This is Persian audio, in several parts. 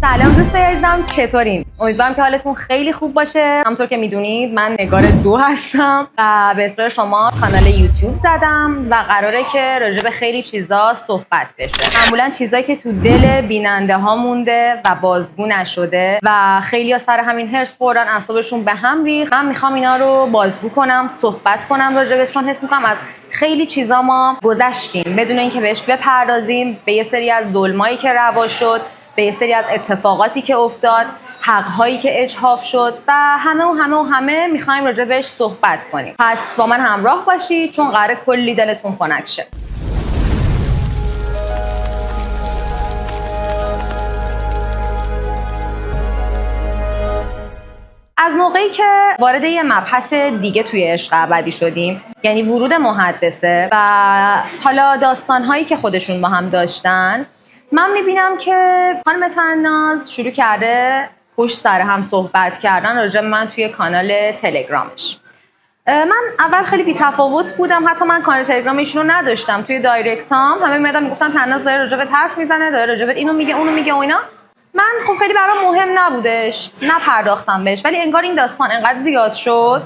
سلام دوستای عزیزم، چطورین؟ امیدوارم که حالتون خیلی خوب باشه. همونطور که میدونید من نگار 2 هستم و به اصرار شما کانال یوتیوب زدم و قراره که راجع به خیلی چیزا صحبت بشه. معمولا چیزایی که تو دل بیننده ها مونده و بازگو نشده و خیلی‌ها سر همین هرس خوردن، اعصابشون به هم ریخت. من میخوام اینا رو بازگو کنم، صحبت کنم راجع بهش، چون حس میکنم از خیلی چیزا ما گذشتیم بدون اینکه بهش بپردازیم، به یه سری از ظلمایی که روا شد، به یه سری از اتفاقاتی که افتاد، حق‌هایی که اجحاف شد و همه می‌خوایم راجع بهش صحبت کنیم. پس با من همراه باشید چون قراره کلی دلتون خنک شه. از موقعی که وارد یه مبحث دیگه توی عشق ابدی شدیم، یعنی ورود محدثه و حالا داستان‌هایی که خودشون با هم داشتن، من میبینم که خانم طناز شروع کرده پشت سر هم صحبت کردن راجع به من توی کانال تلگرامش. من اول خیلی بی‌تفاوت بودم، حتی من کانال تلگرام ایشونو نداشتم. توی دایرکتام همه میادن میگفتن طناز داره راجع به حرف میزنه، داره راجع به اینو میگه اونو میگه و اینا. من خب خیلی برام مهم نبودش، نپرداختم بهش، ولی انگار این داستان انقدر زیاد شد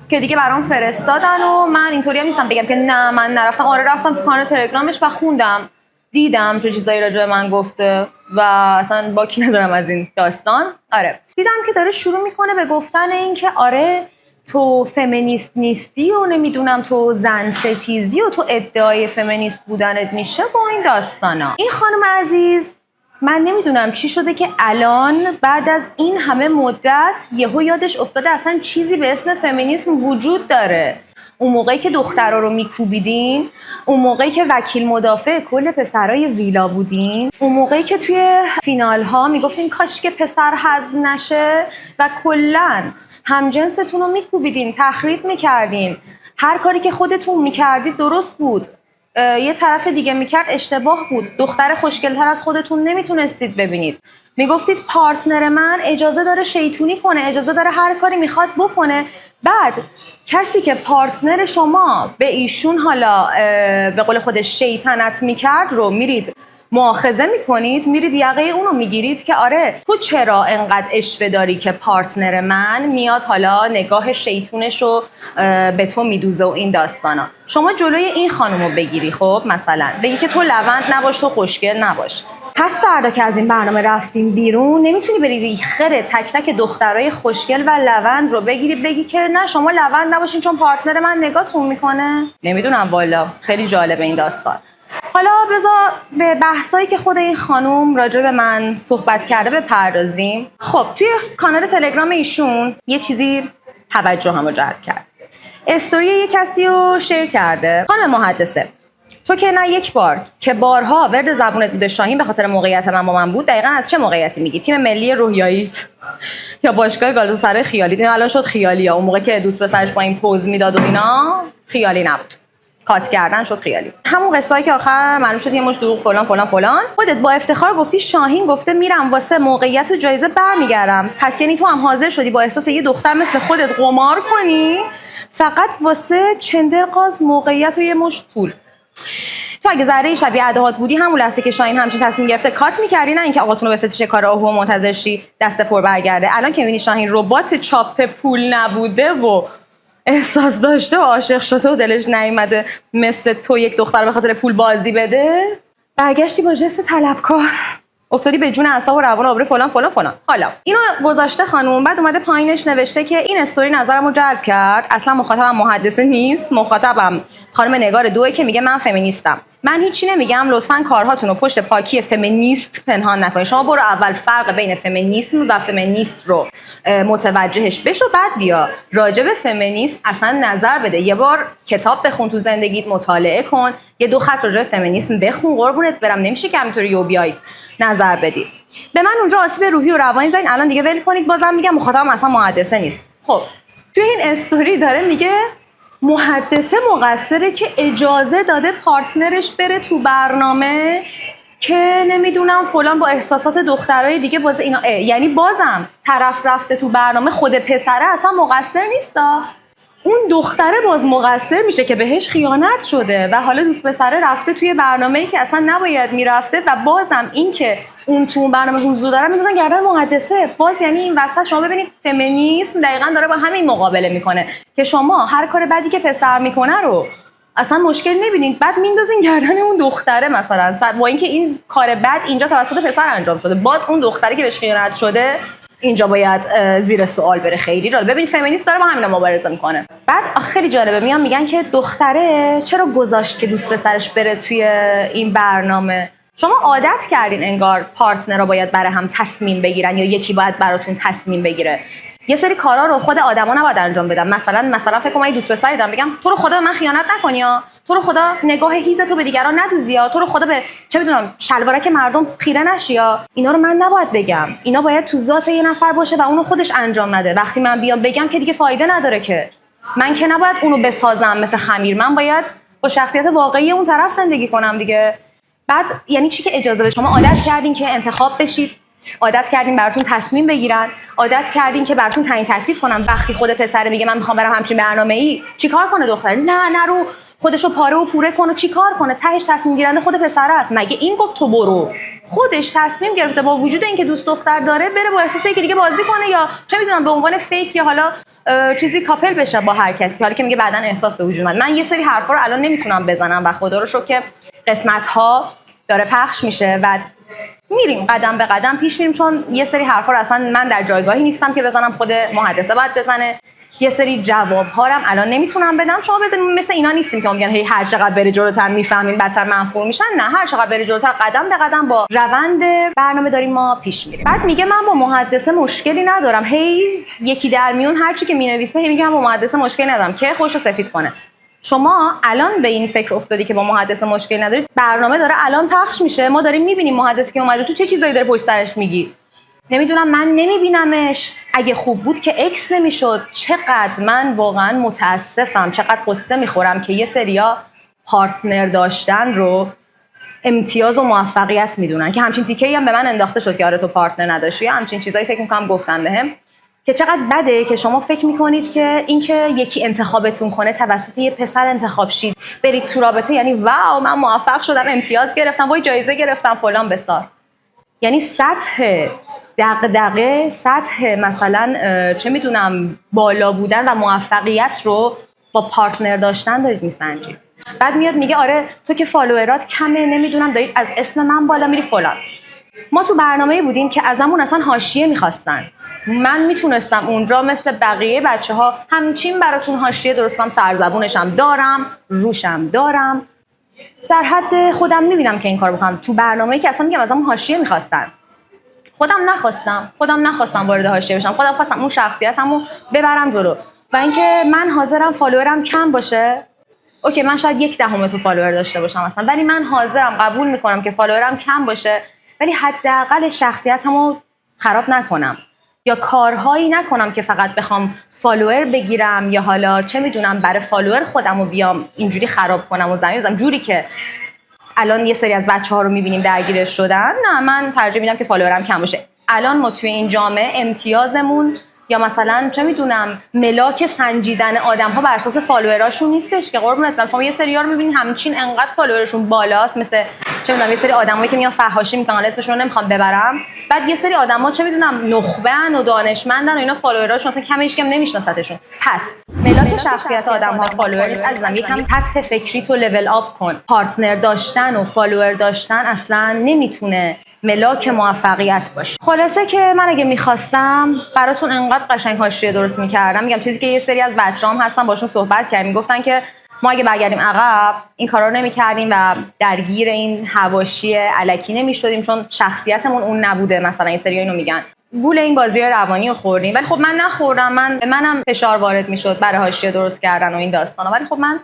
که دیگه برام فرستادن و من اینطوری هم نیستم بگم که نه من نرفتم. آره رفتم تو کانال تلگرامش و خوندم، دیدم چه چیزایی راجع به من گفته و اصلا باکی ندارم از این داستان. آره دیدم که داره شروع میکنه به گفتن این که آره تو فمینیست نیستی و نمیدونم تو زن ستیزی و تو ادعای فمینیست بودنت میشه با این داستانا. این خانم عزیز من نمیدونم چی شده که الان بعد از این همه مدت یهو یادش افتاده اصلا چیزی به اسم فمینیسم وجود داره. اون موقعی که دخترها رو میکوبیدین، اون موقعی که وکیل مدافع کل پسرای ویلا بودین، اون موقعی که توی فینال ها میگفتین کاش که پسر حذف نشه و کلاً همجنستون رو میکوبیدین، تخریب میکردین. هر کاری که خودتون میکردید درست بود، یه طرف دیگه میکرد اشتباه بود. دختر خوشگل‌تر از خودتون نمیتونستید ببینید. میگفتید پارتنر من اجازه داره شیطونی کنه، اجازه داره هر کاری میخواد بکنه. بعد کسی که پارتنر شما به ایشون حالا به قول خودش شیطنت میکرد رو میرید مؤاخذه میکنید، میرید یقه اونو میگیرید که آره تو چرا انقدر اشوه داری که پارتنر من میاد حالا نگاه شیطونش رو به تو میدوزه و این داستانا. شما جلوی این خانومو بگیری، خب مثلا بگی که تو لوند نباش، تو خوشگل نباش. پس فردا که از این برنامه رفتیم بیرون نمیتونی بری خره تک تک دخترای خوشگل و لوند رو بگیری بگی که نه شما لوند نباشین چون پارتنر من نگاهتون میکنه. نمیدونم والا، خیلی جالبه این داستان. حالا بذار به بحثایی که خود این خانوم راجع به من صحبت کرده بپردازیم. خب توی کانال تلگرام ایشون یه چیزی توجهمو جلب کرد. استوری یه کسی رو شیر کرده. خانم محدثه، تو که نه یک بار که بارها ورد زبونت بوده شاهین به خاطر موقعیت من با من بود. دقیقاً از چه موقعیتی میگی؟ تیم ملی رویاییت یا باشگاه گالاتاسرای خیالی؟ این الان شد خیالی ها. اون موقع که دوست پسرش با این پوز میداد و اینا خیالی نبود، کات کردن شد خیالی. همون قصه‌ای که آخر معلوم شد یه مش دروغ فلان فلان فلان. خودت با افتخار گفتی شاهین گفته میرم واسه موقعیت و جایزه برمیگردم. پس یعنی تو هم حاضر شدی با احساس یه دختر مثل خودت قمار کنی فقط واسه چندرغاز موقعیت و یه مش پول. تو اگه ذره شبیه عدهات بودی همون لحظه که شاهین همچین تصمیم گرفته کات می‌کردی، نه اینکه آقاتون رو بفرستی کار آهو منتظر شی دست پر برگرده. الان که می‌بینی شاهین ربات چاپ پول نبوده و احساس داشته و عاشق شده و دلش نیومده مثل تو یک دختر به خاطر پول بازی بده، برگشتی با جست طلبکار افتادی به جون اعصاب و روان آبرو فلان فلان فلان. حالا اینو گذاشته خانوم، بعد اومده پایینش نوشته که این استوری نظرمو جلب کرد، اصلا مخاطبم محدثه نیست، مخاطبم خانم نگار 2 که میگه من فمینیستم. من هیچی نمیگم، لطفاً کارهاتون رو پشت پاکی فمینیست پنهان نکنید. شما برو اول فرق بین فمینیسم و فمینیست رو متوجهش بشو، بعد بیا راجع به فمینیست اصلا نظر بده. یه بار کتاب بخون تو زندگیت، مطالعه کن، یه 2 خط راجع به فمینیسم بخون. قربونت برم، نمیشه که همینطوری یو بیای نظر بدید. به من اونجا آسیب روحی و روانی زدین، الان دیگه ول کنید. بازم میگم مخاطبم اصلا محدثه نیست. خب توی این استوری داره میگه محدثه مقصره که اجازه داده پارتنرش بره تو برنامه که نمیدونم فلان با احساسات دخترای دیگه باز اینا. یعنی بازم طرف رفته تو برنامه، خود پسره اصلا مقصر نیستا. اون دختره باز مقصر میشه که بهش خیانت شده و حالا دوست پسره رفته توی برنامه‌ای که اصلا نباید میرفته و بازم این که اون تو برنامه حضور داره میذارن گردن محدثه. باز یعنی این وسط شما ببینید فمینیسم دقیقاً داره با همین مقابله میکنه که شما هر کار بدی که پسر میکنه رو اصلا مشکل نبینید، بعد میندازین گردن اون دختره مثلا، با اینکه این کار بد اینجا توسط پسر انجام شده، باز اون دختری که بهش خیانت شده اینجا باید زیر سوال بره. خیلی جالب. ببین فمینیست داره با همین مبارزه میکنه. بعد خیلی جالبه میگن که دختره چرا گذاشت که دوست پسرش بره توی این برنامه. شما عادت کردین انگار پارتنرها باید برای هم تصمیم بگیرن یا یکی باید براتون تصمیم بگیره. یه سری کارا رو خود آدما نباید انجام بدن. مثلا فکر کنم من دوست پسری دارم بگم تو رو خدا به من خیانت نکنی یا تو رو خدا نگاه هیزتو به دیگران ندوزی یا تو رو خدا به چه میدونم شلوارک مردم خیره نشی یا اینا رو من نباید بگم. اینا باید تو ذات یه نفر باشه و اونو خودش انجام نده. وقتی من بیام بگم که دیگه فایده نداره، که من که نباید اونو بسازم مثل خمیر. من باید با شخصیت واقعی اون طرف زندگی کنم دیگه. بعد یعنی چی که اجازه بده؟ شما عادت کردین که انتخاب بشید، عادت کردین براتون تصمیم بگیرن، عادت کردین که براتون تعیین تکلیف کنن. وقتی خود پسر میگه من میخوام برم همچین برنامه‌ای، چیکار کنه دختر؟ نه رو خودشو پاره و پوره کنه. چیکار کنه؟ تهش تصمیم گیرنده خود پسر است. مگه این گفت تو برو؟ خودش تصمیم گرفته با وجود اینکه دوست دختر داره بره با احساسی که دیگه بازی کنه یا چه میدونم به عنوان فیک یا حالا چیزی کاپل بشه با هر کسی. حالا که میگه بعدن احساس به وجود اومد. من یه سری حرفا رو الان نمیتونم بزنم و خدا رو شکر که قسمت‌ها داره پخش میشه و میریم قدم به قدم پیش میریم، چون یه سری حرفا رو اصلا من در جایگاهی نیستم که بزنم، خود محدثه باید بزنه. یه سری جواب‌ها رو الان نمیتونم بدم. شما بزنید مثل اینا نیستیم که میگن هی هر چقدر بره جلوتر میفهمین بدتر منفور میشن. نه، هر چقدر بره جلوتر قدم به قدم با روند برنامه داریم ما پیش میریم. بعد میگه من با محدثه مشکلی ندارم. هی یکی در میون هر چی که مینویسه هی میگم با محدثه مشکلی ندارم که خوشو سفید کنه. شما الان به این فکر افتادی که با محدث مشکل ندارید. برنامه داره الان پخش میشه، ما داریم میبینیم محدثی که اومده تو چه چیزایی داره پشت سرش میگی. نمیدونم، من نمیبینمش. اگه خوب بود که اکس نمیشد. چقدر من واقعا متاسفم، چقدر قصه میخورم که یه سریا پارتنر داشتن رو امتیاز و موفقیت میدونن، که همچین تیکه‌ای هم به من انداخته شد که آره تو پارتنر نداشتی یا همچین چیزایی فکر میکنم گفتن بهم، که چقدر بده که شما فکر میکنید که اینکه یکی انتخابتون کنه توسط یه پسر انتخاب شید برید تو رابطه یعنی واو من موفق شدم، امتیاز گرفتم، وای جایزه گرفتم فلان بسار. یعنی سطح دغدغه، سطح مثلا چه میدونم بالا بودن و موفقیت رو با پارتنر داشتن دارید میسنجید. بعد میاد میگه آره تو که فالوورات کمه، نمیدونم دارید از اسم من بالا میری فلان. ما تو برنامه‌ای بودیم که ازمون اصلا حاشیه میخواستن. من میتونستم اونجا مثل بقیه بچه‌ها همچین براتون حاشیه درست کنم، سرزبونشم دارم، روشم دارم، در حد خودم میبینم که این کار بکنم. تو برنامه‌ای که اصلا میگم ازمون حاشیه میخواستن، خودم نخواستم وارد حاشیه بشم. خودم خواستم اون شخصیتمو ببرم جلو و اینکه من حاضرم فالوورم کم باشه. اوکی من شاید 1/10 تو فالوور داشته باشم اصلا، ولی من حاضرم قبول میکنم که فالوورم کم باشه، ولی حداقل شخصیتمو خراب نکنم یا کارهایی نکنم که فقط بخوام فالوور بگیرم یا حالا چه میدونم برای فالوور خودمو بیام اینجوری خراب کنم و زمین بزنم، جوری که الان یه سری از بچه‌ها رو می‌بینیم درگیرش شدن. نه، من ترجیح میدم که فالوورم کم باشه. الان ما توی این جامعه امتیازمون یا مثلا چه میدونم ملاک سنجیدن آدم‌ها بر اساس فالووراشون نیستش که قربونت برم. شما یه سری‌ها رو می‌بینید همچین انقدر فالوورشون بالاست، مثل چه میدونم یه سری آدمایی که میان فحاشی میکنن، اسمشون رو نمیخوام ببرم، بعد یه سری آدما چه میدونم نخبه‌ان و دانشمندن و اینا فالووراشون اصلا کم هیچ کم نمیشناستشون. پس ملاک شخصیت آدم‌ها فالوور نیست عزیزم. یکم سطح فکری تو لول آپ کن. پارتنر داشتن و فالوور داشتن اصلا نمیتونه ملاک موفقیت باشه. خلاصه که من اگه میخواستم براتون انقدر قشنگ حاشیه درست میکردم. میگم چیزی که یه سری از بچه‌هام هستن باشون صحبت کردیم، میگفتن که ما اگه برگردیم عقب این کارا رو نمی‌کردیم و درگیر این حواشی الکی نمی‌شدیم، چون شخصیتمون اون نبوده. مثلا این سری اینو میگن گول این بازی روانی رو خوردیم، ولی خب من نخوردم. منم فشار وارد میشد برای حاشیه درست کردن و این داستانا، ولی خب من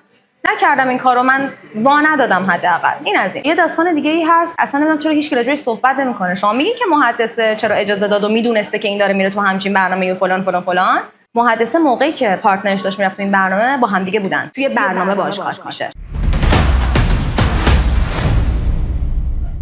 نکردم این کارو، من وا ندادم حداقل. این از این. یه داستان دیگه ای هست اصلا نمیدونم چرا هیچ کی راجعش صحبت نمی‌کنه. شما میگین که محدثه چرا اجازه داد و میدونسته که این داره میره تو همچین برنامه و فلان فلان فلان. محدثه موقعی که پارتنرش داشت میرفت تو این برنامه با هم دیگه بودن، توی برنامه باهاش قاطی میشه.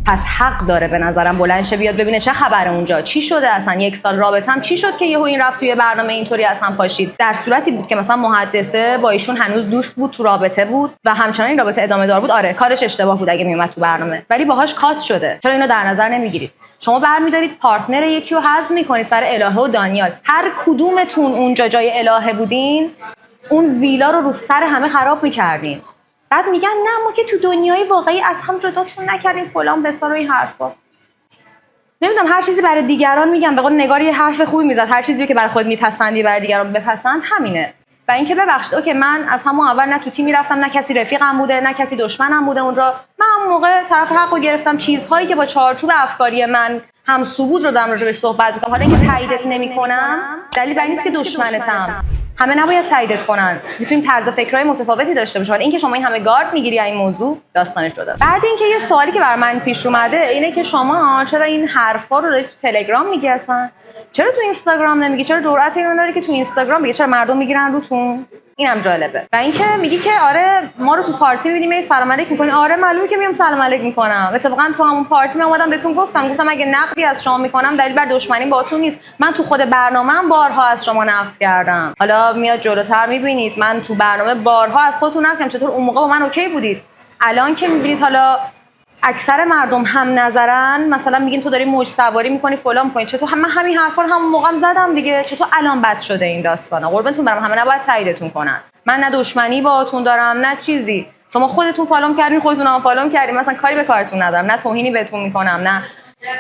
پس حق داره به نظرم بلند شه بیاد ببینه چه خبره اونجا، چی شده اصلا، 1 سال رابطه‌ام چی شد که یهو این رفت توی برنامه اینطوری اصلا پاشید. در صورتی بود که مثلا محدثه با ایشون هنوز دوست بود، تو رابطه بود و همچنان این رابطه ادامه دار بود. آره کارش اشتباه بود اگه میومد تو برنامه، ولی باهاش کات شده. چرا اینو در نظر نمیگیرید؟ شما برمی‌دارید پارتنر یکی رو حذف می‌کنید سر الهه و دانیال. هر کدومتون اونجا جای الهه بودین اون ویلا رو سر همه خراب می‌کردین. بعد میگن نه ما که تو دنیای واقعی از هم جداتون نکردیم فلان بسار و این حرفا. نمیدونم هر چیزی برای دیگران میگم، به قول نگار یه حرف خوبی میزد، هر چیزی که برای خود میپسندی برای دیگران بپسند، همینه. و اینکه ببخشید اوکی من از همون اول نه تو تیم میرفتم، نه کسی رفیقم بوده، نه کسی دشمنم بوده اونجا. من اون موقع طرف حقو گرفتم، چیزهایی که با چارچوب افکاری من هم سود رو دارم راجعش صحبت میکنم. حالا اینکه تاییدت نمیکنم دلیل بر این نیست که دشمنتم. همه نباید تاییدت کنن، میتونیم طرز فکرای متفاوتی داشته باشیم. اینکه شما این همه گارد میگیری این موضوع داستانش جداست. بعد اینکه یه سوالی که بر من پیش اومده اینه که شما چرا این حرفا رو تو تلگرام میگی، اصلا چرا تو اینستاگرام نمیگی؟ چرا جرأت اینو نداری که تو اینستاگرام بگی؟ چرا مردم میگیرن روتون؟ اینم جالبه. و اینکه میگی که آره ما رو تو پارتی میبینیم سلام علیک میکنی. آره معلومه که میام سلام علیک میکنم. اتفاقا تو همون پارتی من اومدم بهتون گفتم اگه نقدی از شما میکنم دلیل بر دشمنی باهاتون نیست. من تو خود برنامه‌ام بارها از شما نقد کردم. حالا میاد جلوتر میبینید من تو برنامه بارها از خودتون نقد کردم. چطور اون موقع با من اوکی بودید؟ الان که میبینید حالا اکثر مردم هم نظرن، مثلا میگین تو داری موج سواری میکنی فلان میکنی، چطور من همین حرفا رو همون موقعم زدم دیگه، چطور الان بد شده این داستانا؟ قربونتون برم همه نباید تاییدتون کنن. من نه دشمنی باهاتون دارم نه چیزی. شما خودتون فالوم کردین، خودتون هم فالوم کردین، مثلا کاری به کارتون ندارم، نه توهینی بهتون میکنم نه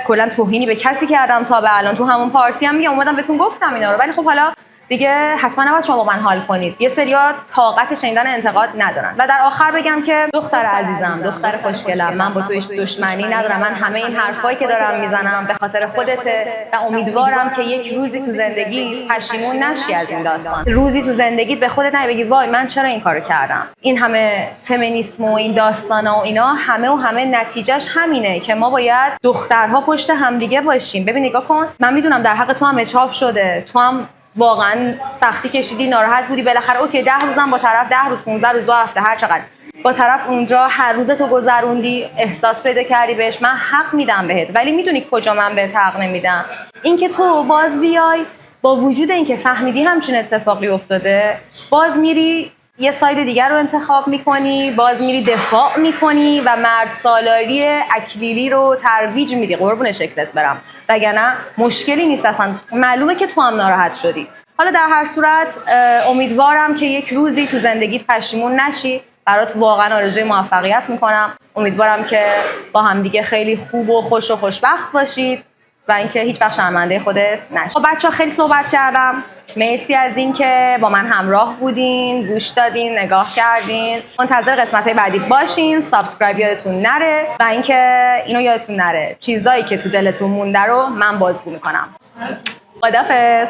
کلا توهینی به کسی کردم تا به الان. تو همون پارتی هم میگم اومدم بهتون گفتم اینا رو. ولی خب حالا دیگه حتما نباید شما با من حال کنید. یه سریا طاقت شنیدن انتقاد ندارن. و در آخر بگم که دختر عزیزم، دختر خوشگلم، من با تو هیچ دشمنی ندارم. من همه این حرفایی که دارم میزنم به خاطر خودته و امیدوارم که یک روزی تو زندگیت پشیمون نشی از این داستان. روزی تو زندگیت به خودت نبگی وای من چرا این کارو کردم. این همه فمینیسم و این داستانا و اینا همه نتیجهش همینه که ما باید دخترها پشت همدیگه باشیم. ببین نگاه کن، من میدونم در حق تو هم اچاف شده، تو هم واقعا سختی کشیدی، ناراحت بودی، بالاخره اوکی 10 روزم با طرف 10 روز 15 روز 2 هفته هر چقدر با طرف اونجا هر روز تو گذروندی، احساس پیدا کردی بهش، من حق میدم بهت. ولی میدونی کجا من بهت حق نمیدم؟ اینکه تو باز بیای با وجود اینکه فهمیدی همچین اتفاقی افتاده باز میری یه ساید دیگر رو انتخاب میکنی، باز میری دفاع میکنی و مرد سالاری اکلیلی رو ترویج میدی. قربون شکلت برم، وگرنه مشکلی نیست اصلا. معلومه که تو هم ناراحت شدی. حالا در هر صورت امیدوارم که یک روزی تو زندگیت پشیمون نشی. برات واقعا آرزوی موفقیت میکنم. امیدوارم که با هم دیگه خیلی خوب و خوش و خوشبخت باشید و اینکه هیچ وقت شرمنده خودت نشی. خب بچه‌ها خیلی صحبت کردم. مرسی از اینکه با من همراه بودین، گوش دادین، نگاه کردین. منتظر قسمت‌های بعدی باشین. سابسکرایب یادتون نره و اینکه اینو یادتون نره چیزایی که تو دلتون مونده رو من بازگو میکنم. خداحافظ.